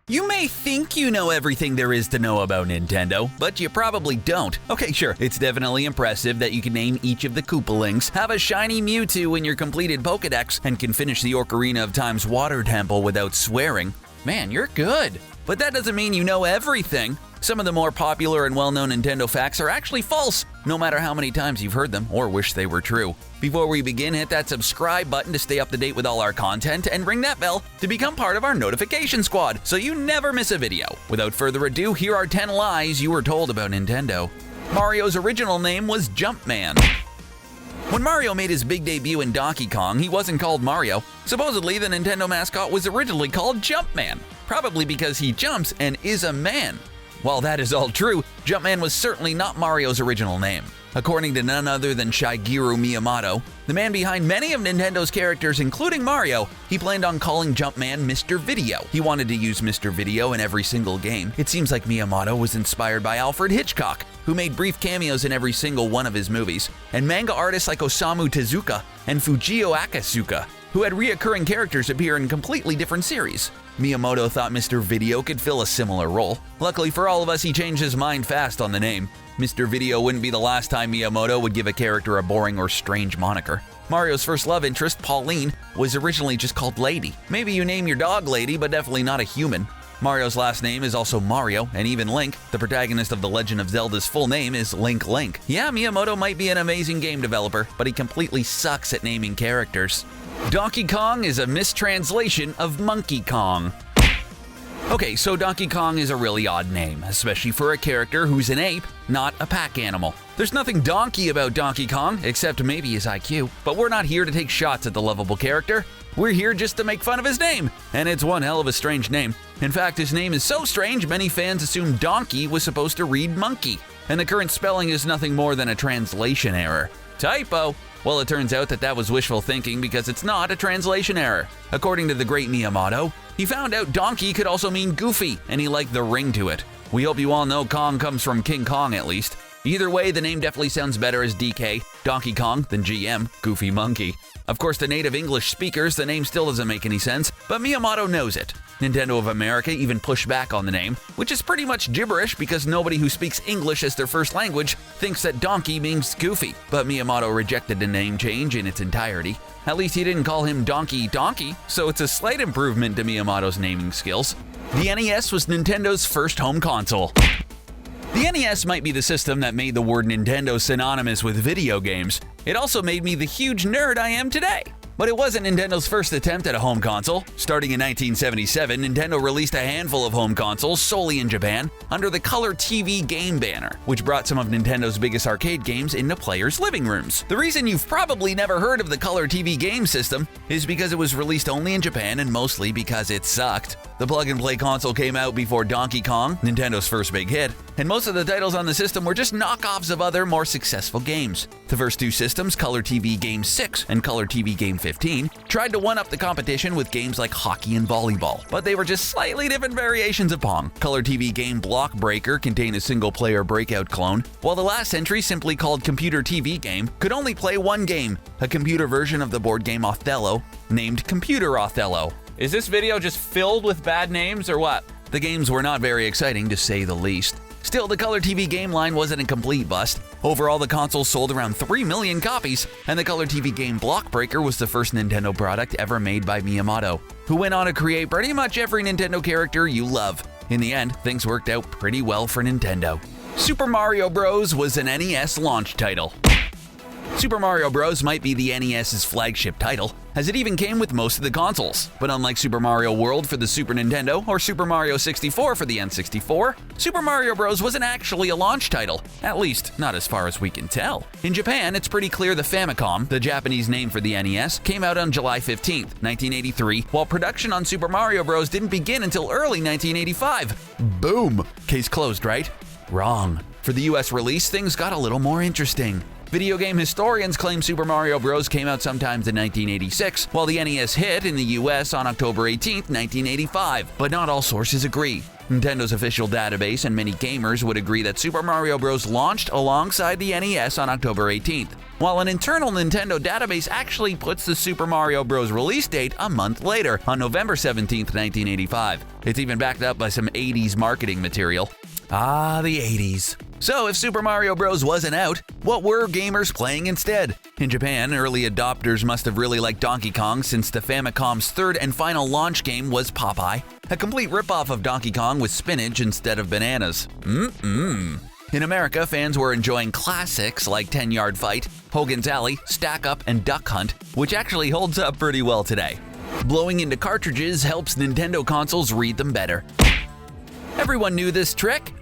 You may think you know everything there is to know about Nintendo, but you probably don't. Okay, sure, it's definitely impressive that you can name each of the Koopalings, have a shiny Mewtwo in your completed Pokedex, and can finish the Ocarina of Time's water temple without swearing. Man, you're good. But that doesn't mean you know everything. Some of the more popular and well-known Nintendo facts are actually false, no matter how many times you've heard them or wish they were true. Before we begin, hit that subscribe button to stay up to date with all our content and ring that bell to become part of our notification squad so you never miss a video. Without further ado, here are 10 lies you were told about Nintendo. Mario's original name was Jumpman. When Mario made his big debut in Donkey Kong, he wasn't called Mario. Supposedly, the Nintendo mascot was originally called Jumpman, probably because he jumps and is a man. While that is all true, Jumpman was certainly not Mario's original name. According to none other than Shigeru Miyamoto, the man behind many of Nintendo's characters, including Mario, he planned on calling Jumpman Mr. Video. He wanted to use Mr. Video in every single game. It seems like Miyamoto was inspired by Alfred Hitchcock, who made brief cameos in every single one of his movies, and manga artists like Osamu Tezuka and Fujio Akasuka, who had reoccurring characters appear in completely different series. Miyamoto thought Mr. Video could fill a similar role. Luckily for all of us, he changed his mind fast on the name. Mr. Video wouldn't be the last time Miyamoto would give a character a boring or strange moniker. Mario's first love interest, Pauline, was originally just called Lady. Maybe you name your dog Lady, but definitely not a human. Mario's last name is also Mario, and even Link, the protagonist of The Legend of Zelda's full name, is Link Link. Yeah, Miyamoto might be an amazing game developer, but he completely sucks at naming characters. Donkey Kong is a mistranslation of Monkey Kong. Okay, so Donkey Kong is a really odd name, especially for a character who's an ape, not a pack animal. There's nothing donkey about Donkey Kong, except maybe his IQ, but we're not here to take shots at the lovable character. We're here just to make fun of his name, and it's one hell of a strange name. In fact, his name is so strange, many fans assumed donkey was supposed to read monkey, and the current spelling is nothing more than a translation error. Typo! Well, it turns out that was wishful thinking because it's not a translation error. According to the great Miyamoto, he found out donkey could also mean goofy, and he liked the ring to it. We hope you all know Kong comes from King Kong at least. Either way, the name definitely sounds better as DK, Donkey Kong, than GM, Goofy Monkey. Of course, to native English speakers, the name still doesn't make any sense, but Miyamoto knows it. Nintendo of America even pushed back on the name, which is pretty much gibberish because nobody who speaks English as their first language thinks that donkey means goofy. But Miyamoto rejected the name change in its entirety. At least he didn't call him Donkey Donkey, so it's a slight improvement to Miyamoto's naming skills. The NES was Nintendo's first home console. The NES might be the system that made the word Nintendo synonymous with video games. It also made me the huge nerd I am today. But it wasn't Nintendo's first attempt at a home console. Starting in 1977, Nintendo released a handful of home consoles solely in Japan under the Color TV game banner, which brought some of Nintendo's biggest arcade games into players' living rooms. The reason you've probably never heard of the Color TV game system is because it was released only in Japan and mostly because it sucked. The plug-and-play console came out before Donkey Kong, Nintendo's first big hit, and most of the titles on the system were just knockoffs of other, more successful games. The first two systems, Color TV Game 6 and Color TV Game 15, tried to one-up the competition with games like hockey and volleyball, but they were just slightly different variations of Pong. Color TV Game Block Breaker contained a single-player breakout clone, while the last entry, simply called Computer TV Game, could only play one game, a computer version of the board game Othello, named Computer Othello. Is this video just filled with bad names or what? The games were not very exciting to say the least. Still, the Color TV game line wasn't a complete bust. Overall, the console sold around 3 million copies, and the Color TV game Block Breaker was the first Nintendo product ever made by Miyamoto, who went on to create pretty much every Nintendo character you love. In the end, things worked out pretty well for Nintendo. Super Mario Bros. Was an NES launch title. Super Mario Bros. Might be the NES's flagship title, as it even came with most of the consoles. But unlike Super Mario World for the Super Nintendo or Super Mario 64 for the N64, Super Mario Bros. Wasn't actually a launch title, at least not as far as we can tell. In Japan, it's pretty clear the Famicom, the Japanese name for the NES, came out on July 15, 1983, while production on Super Mario Bros. Didn't begin until early 1985. Boom! Case closed, right? Wrong. For the US release, things got a little more interesting. Video game historians claim Super Mario Bros. Came out sometimes in 1986, while the NES hit in the US on October 18, 1985, but not all sources agree. Nintendo's official database and many gamers would agree that Super Mario Bros. Launched alongside the NES on October 18th, while an internal Nintendo database actually puts the Super Mario Bros. Release date a month later, on November 17th, 1985. It's even backed up by some 80s marketing material. Ah, the 80s. So if Super Mario Bros. Wasn't out, what were gamers playing instead? In Japan, early adopters must have really liked Donkey Kong since the Famicom's third and final launch game was Popeye, a complete ripoff of Donkey Kong with spinach instead of bananas. In America, fans were enjoying classics like 10-Yard Fight, Hogan's Alley, Stack Up, and Duck Hunt, which actually holds up pretty well today. Blowing into cartridges helps Nintendo consoles read them better. Everyone knew this trick.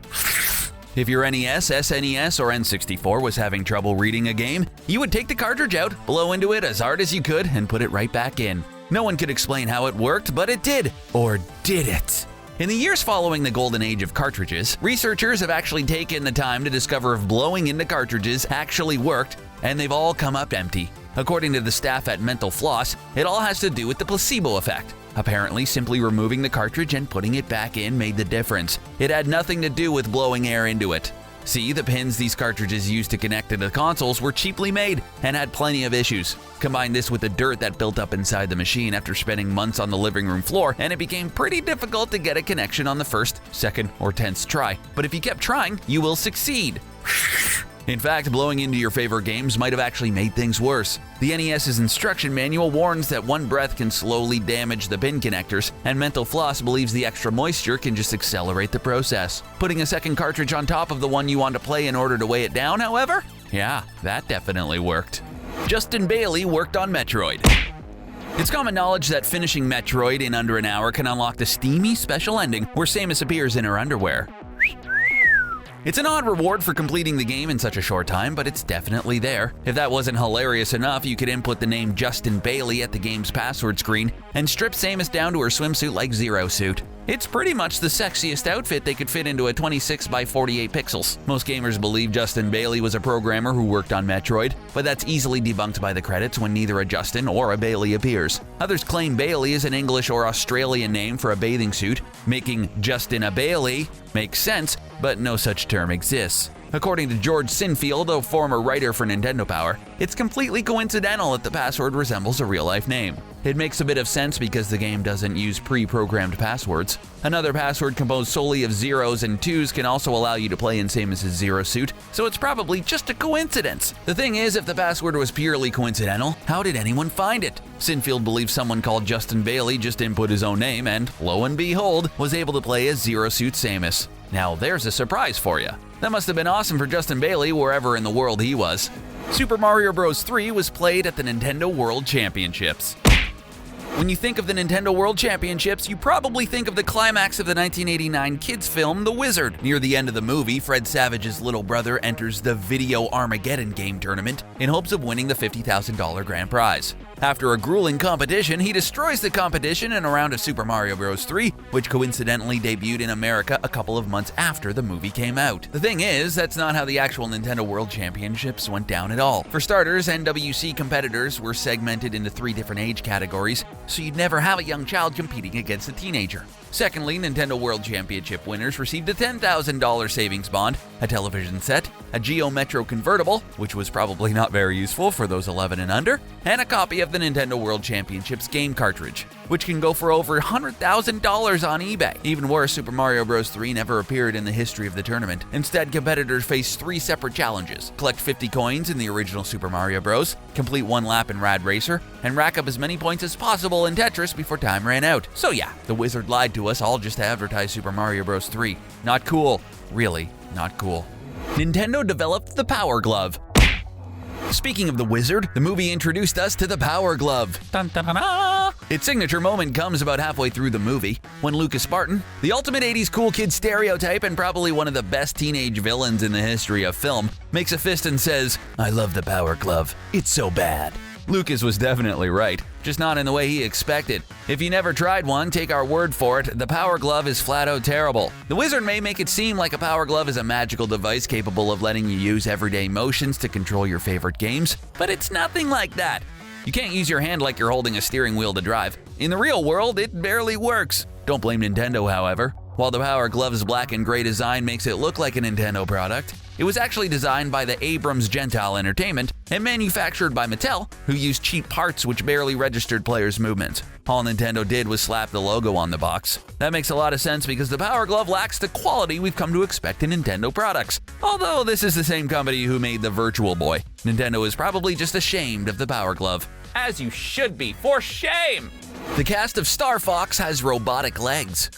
If your NES, SNES, or N64 was having trouble reading a game, you would take the cartridge out, blow into it as hard as you could, and put it right back in. No one could explain how it worked, but it did. Or did it? In the years following the golden age of cartridges, researchers have actually taken the time to discover if blowing into cartridges actually worked, and they've all come up empty. According to the staff at Mental Floss, it all has to do with the placebo effect. Apparently, simply removing the cartridge and putting it back in made the difference. It had nothing to do with blowing air into it. See, the pins these cartridges used to connect to the consoles were cheaply made and had plenty of issues. Combine this with the dirt that built up inside the machine after spending months on the living room floor, and it became pretty difficult to get a connection on the first, second, or 10th try. But if you kept trying, you will succeed. In fact, blowing into your favorite games might have actually made things worse. The NES's instruction manual warns that one breath can slowly damage the pin connectors, and Mental Floss believes the extra moisture can just accelerate the process. Putting a second cartridge on top of the one you want to play in order to weigh it down, however? Yeah, that definitely worked. Justin Bailey worked on Metroid. It's common knowledge that finishing Metroid in under an hour can unlock the steamy special ending where Samus appears in her underwear. It's an odd reward for completing the game in such a short time, but it's definitely there. If that wasn't hilarious enough, you could input the name Justin Bailey at the game's password screen and strip Samus down to her swimsuit like Zero Suit. It's pretty much the sexiest outfit they could fit into a 26 by 48 pixels. Most gamers believe Justin Bailey was a programmer who worked on Metroid, but that's easily debunked by the credits when neither a Justin or a Bailey appears. Others claim Bailey is an English or Australian name for a bathing suit, making Justin a Bailey makes sense, but no such term exists. According to George Sinfield, a former writer for Nintendo Power, it's completely coincidental that the password resembles a real-life name. It makes a bit of sense because the game doesn't use pre-programmed passwords. Another password composed solely of zeros and twos can also allow you to play in Samus' Zero Suit, so it's probably just a coincidence. The thing is, if the password was purely coincidental, how did anyone find it? Sinfield believes someone called Justin Bailey just input his own name and, lo and behold, was able to play as Zero Suit Samus. Now there's a surprise for you. That must have been awesome for Justin Bailey wherever in the world he was. Super Mario Bros. 3 was played at the Nintendo World Championships. When you think of the Nintendo World Championships, you probably think of the climax of the 1989 kids film The Wizard. Near the end of the movie, Fred Savage's little brother enters the Video Armageddon game tournament in hopes of winning the $50,000 grand prize. After a grueling competition, he destroys the competition in a round of Super Mario Bros. 3, which coincidentally debuted in America a couple of months after the movie came out. The thing is, that's not how the actual Nintendo World Championships went down at all. For starters, NWC competitors were segmented into 3 different age categories, so you'd never have a young child competing against a teenager. Secondly, Nintendo World Championship winners received a $10,000 savings bond, a television set, a Geo Metro convertible, which was probably not very useful for those 11 and under, and a copy of the Nintendo World Championships game cartridge, which can go for over $100,000 on eBay. Even worse, Super Mario Bros. 3 never appeared in the history of the tournament. Instead, competitors faced 3 separate challenges: collect 50 coins in the original Super Mario Bros., complete 1 lap in Rad Racer, and rack up as many points as possible in Tetris before time ran out. So yeah, the Wizard lied to us all just to advertise Super Mario Bros. 3. Not cool. Really, not cool. Nintendo developed the Power Glove. Speaking of the Wizard, the movie introduced us to the Power Glove. Dun, dun, dun, dun. Its signature moment comes about halfway through the movie, when Lucas Spartan, the ultimate 80s cool kid stereotype and probably one of the best teenage villains in the history of film, makes a fist and says, "I love the Power Glove. It's so bad." Lucas was definitely right, just not in the way he expected. If you never tried one, take our word for it, the Power Glove is flat out terrible. The Wizard may make it seem like a Power Glove is a magical device capable of letting you use everyday motions to control your favorite games, but it's nothing like that. You can't use your hand like you're holding a steering wheel to drive. In the real world, it barely works. Don't blame Nintendo, however. While the Power Glove's black and gray design makes it look like a Nintendo product, it was actually designed by the Abrams Gentile Entertainment and manufactured by Mattel, who used cheap parts which barely registered players' movements. All Nintendo did was slap the logo on the box. That makes a lot of sense because the Power Glove lacks the quality we've come to expect in Nintendo products. Although this is the same company who made the Virtual Boy, Nintendo is probably just ashamed of the Power Glove. As you should be, for shame! The cast of Star Fox has robotic legs.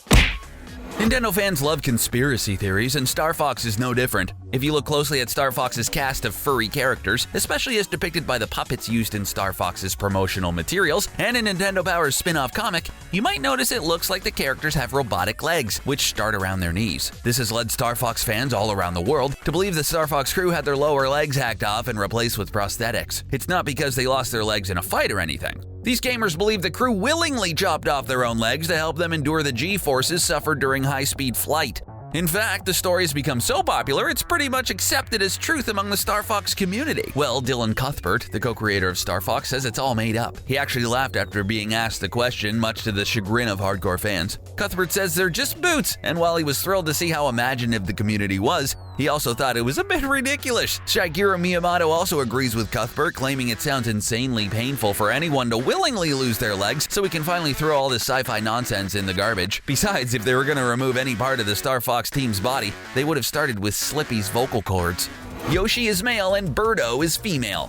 Nintendo fans love conspiracy theories, and Star Fox is no different. If you look closely at Star Fox's cast of furry characters, especially as depicted by the puppets used in Star Fox's promotional materials and in Nintendo Power's spin-off comic, you might notice it looks like the characters have robotic legs, which start around their knees. This has led Star Fox fans all around the world to believe the Star Fox crew had their lower legs hacked off and replaced with prosthetics. It's not because they lost their legs in a fight or anything. These gamers believe the crew willingly chopped off their own legs to help them endure the G-forces suffered during high-speed flight. In fact, the story has become so popular, it's pretty much accepted as truth among the Star Fox community. Well, Dylan Cuthbert, the co-creator of Star Fox, says it's all made up. He actually laughed after being asked the question, much to the chagrin of hardcore fans. Cuthbert says they're just boots, and while he was thrilled to see how imaginative the community was, he also thought it was a bit ridiculous. Shigeru Miyamoto also agrees with Cuthbert, claiming it sounds insanely painful for anyone to willingly lose their legs, so we can finally throw all this sci-fi nonsense in the garbage. Besides, if they were going to remove any part of the Star Fox team's body, they would have started with Slippy's vocal cords. Yoshi is male and Birdo is female.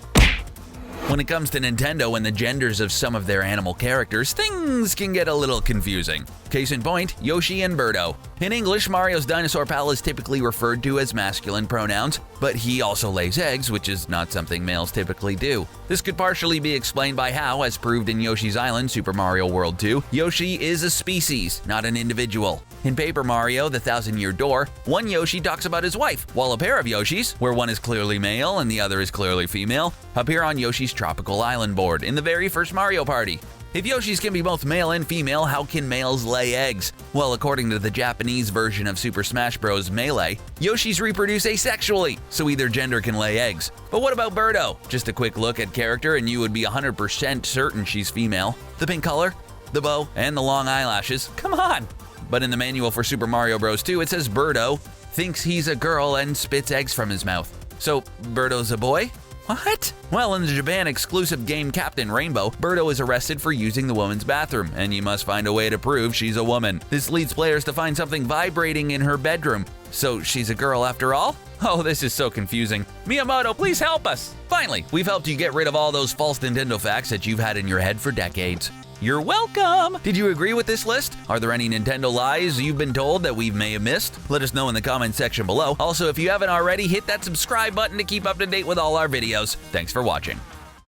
When it comes to Nintendo and the genders of some of their animal characters, things can get a little confusing. Case in point, Yoshi and Birdo. In English, Mario's dinosaur pal is typically referred to as masculine pronouns, but he also lays eggs, which is not something males typically do. This could partially be explained by how, as proved in Yoshi's Island Super Mario World 2, Yoshi is a species, not an individual. In Paper Mario: The Thousand-Year Door, one Yoshi talks about his wife, while a pair of Yoshis, where one is clearly male and the other is clearly female, appear on Yoshi's Tropical Island board in the very first Mario Party. If Yoshis can be both male and female, how can males lay eggs? Well, according to the Japanese version of Super Smash Bros. Melee, Yoshis reproduce asexually, so either gender can lay eggs. But what about Birdo? Just a quick look at character and you would be 100% certain she's female. The pink color, the bow, and the long eyelashes. Come on! But in the manual for Super Mario Bros. 2, it says Birdo thinks he's a girl and spits eggs from his mouth. So, Birdo's a boy? What? Well, in the Japan-exclusive game Captain Rainbow, Birdo is arrested for using the woman's bathroom, and you must find a way to prove she's a woman. This leads players to find something vibrating in her bedroom. So she's a girl after all? Oh, this is so confusing. Miyamoto, please help us! Finally, we've helped you get rid of all those false Nintendo facts that you've had in your head for decades. You're welcome! Did you agree with this list? Are there any Nintendo lies you've been told that we may have missed? Let us know in the comments section below. Also, if you haven't already, hit that subscribe button to keep up to date with all our videos. Thanks for watching.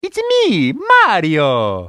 It's me, Mario!